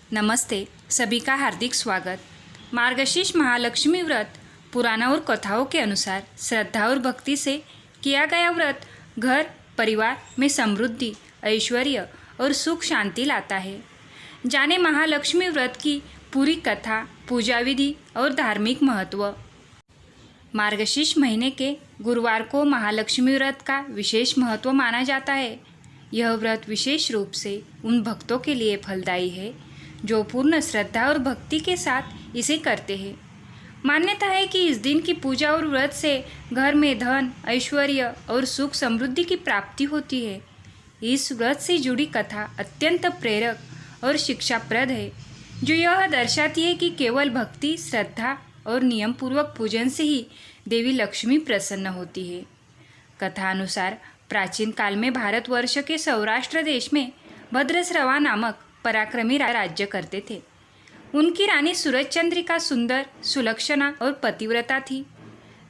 नमस्ते, सभी का हार्दिक स्वागत। मार्गशीर्ष महालक्ष्मी व्रत पुराणों और कथाओं के अनुसार श्रद्धा और भक्ति से किया गया व्रत घर परिवार में समृद्धि, ऐश्वर्य और सुख शांति लाता है। जाने महालक्ष्मी व्रत की पूरी कथा, पूजा विधि और धार्मिक महत्व। मार्गशीर्ष महीने के गुरुवार को महालक्ष्मी व्रत का विशेष महत्व माना जाता है। यह व्रत विशेष रूप से उन भक्तों के लिए फलदायी है जो पूर्ण श्रद्धा और भक्ति के साथ इसे करते हैं। मान्यता है कि इस दिन की पूजा और व्रत से घर में धन, ऐश्वर्य और सुख समृद्धि की प्राप्ति होती है। इस व्रत से जुड़ी कथा अत्यंत प्रेरक और शिक्षाप्रद है, जो यह दर्शाती है कि केवल भक्ति, श्रद्धा और नियम पूर्वक पूजन से ही देवी लक्ष्मी प्रसन्न होती है। कथा अनुसार प्राचीन काल में भारतवर्ष के सौराष्ट्र देश में भद्रश्रवा नामक पराक्रमी राज्य करते थे। उनकी रानी सूरजचंद्रिका सुंदर, सुलक्षणा और पतिव्रता थी।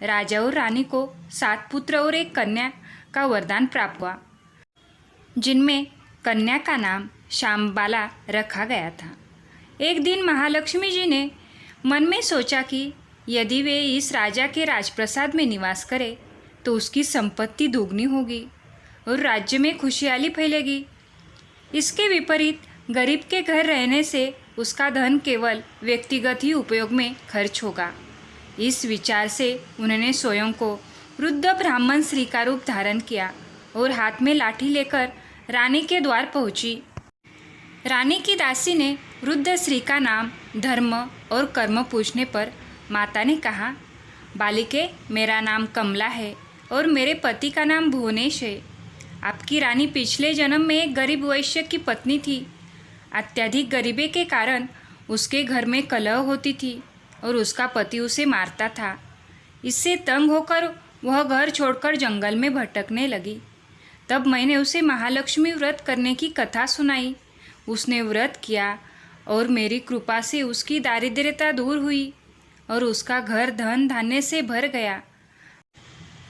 राजा और रानी को 7 पुत्र और 1 कन्या का वरदान प्राप्त हुआ, जिनमें कन्या का नाम शांबाला रखा गया था। एक दिन महालक्ष्मी जी ने मन में सोचा कि यदि वे इस राजा के राजप्रसाद में निवास करें तो उसकी संपत्ति दोगुनी होगी और राज्य में खुशहाली फैलेगी। इसके विपरीत गरीब के घर रहने से उसका धन केवल व्यक्तिगत ही उपयोग में खर्च होगा। इस विचार से उन्होंने स्वयं को वृद्ध ब्राह्मण स्त्री का रूप धारण किया और हाथ में लाठी लेकर रानी के द्वार पहुंची। रानी की दासी ने वृद्ध स्त्री का नाम, धर्म और कर्म पूछने पर माता ने कहा, बालिके, मेरा नाम कमला है और मेरे पति का नाम भुवनेश है। आपकी रानी पिछले जन्म में एक गरीब वैश्य की पत्नी थी। अत्यधिक गरीबी के कारण उसके घर में कलह होती थी और उसका पति उसे मारता था। इससे तंग होकर वह घर छोड़कर जंगल में भटकने लगी। तब मैंने उसे महालक्ष्मी व्रत करने की कथा सुनाई। उसने व्रत किया और मेरी कृपा से उसकी दारिद्र्यता दूर हुई और उसका घर धन धान्य से भर गया।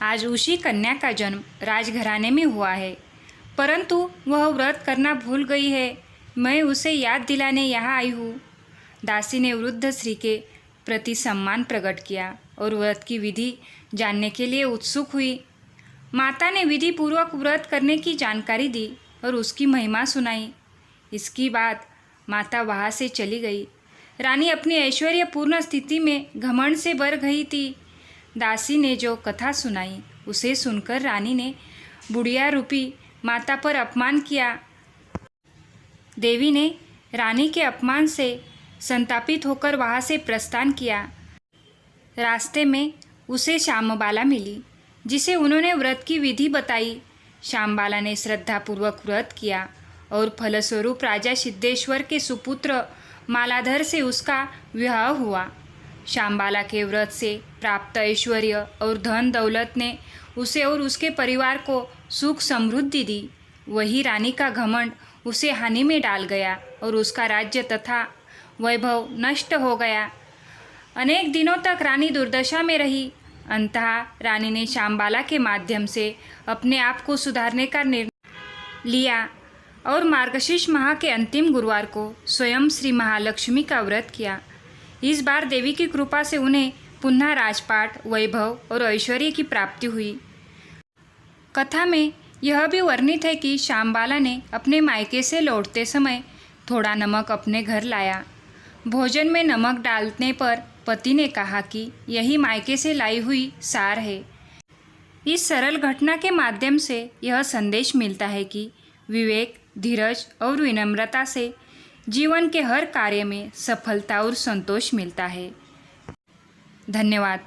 आज उसी कन्या का जन्म राजघराने में हुआ है, परंतु वह व्रत करना भूल गई है। मैं उसे याद दिलाने यहाँ आई हूँ। दासी ने वृद्ध स्त्री के प्रति सम्मान प्रकट किया और व्रत की विधि जानने के लिए उत्सुक हुई। माता ने विधि पूर्वक व्रत करने की जानकारी दी और उसकी महिमा सुनाई। इसके बाद माता वहाँ से चली गई। रानी अपनी ऐश्वर्यपूर्ण स्थिति में घमंड से भर गई थी। दासी ने जो कथा सुनाई उसे सुनकर रानी ने बुढ़िया रूपी माता पर अपमान किया। देवी ने रानी के अपमान से संतापित होकर वहाँ से प्रस्थान किया। रास्ते में उसे श्यामबाला मिली, जिसे उन्होंने व्रत की विधि बताई। श्यामबाला ने श्रद्धापूर्वक व्रत किया और फलस्वरूप राजा सिद्धेश्वर के सुपुत्र मालाधर से उसका विवाह हुआ। श्यामबाला के व्रत से प्राप्त ऐश्वर्य और धन दौलत ने उसे और उसके परिवार को सुख समृद्धि दी। वही रानी का घमंड उसे हानि में डाल गया और उसका राज्य तथा वैभव नष्ट हो गया। अनेक दिनों तक रानी दुर्दशा में रही। अंततः रानी ने श्यामबाला के माध्यम से अपने आप को सुधारने का निर्णय लिया और मार्गशीर्ष माह के अंतिम गुरुवार को स्वयं श्री महालक्ष्मी का व्रत किया। इस बार देवी की कृपा से उन्हें पुनः राजपाट, वैभव और ऐश्वर्य की प्राप्ति हुई। कथा में यह भी वर्णित है कि श्यामबाला ने अपने मायके से लौटते समय थोड़ा नमक अपने घर लाया। भोजन में नमक डालने पर पति ने कहा कि यही मायके से लाई हुई सार है। इस सरल घटना के माध्यम से यह संदेश मिलता है कि विवेक, धीरज और विनम्रता से जीवन के हर कार्य में सफलता और संतोष मिलता है। धन्यवाद।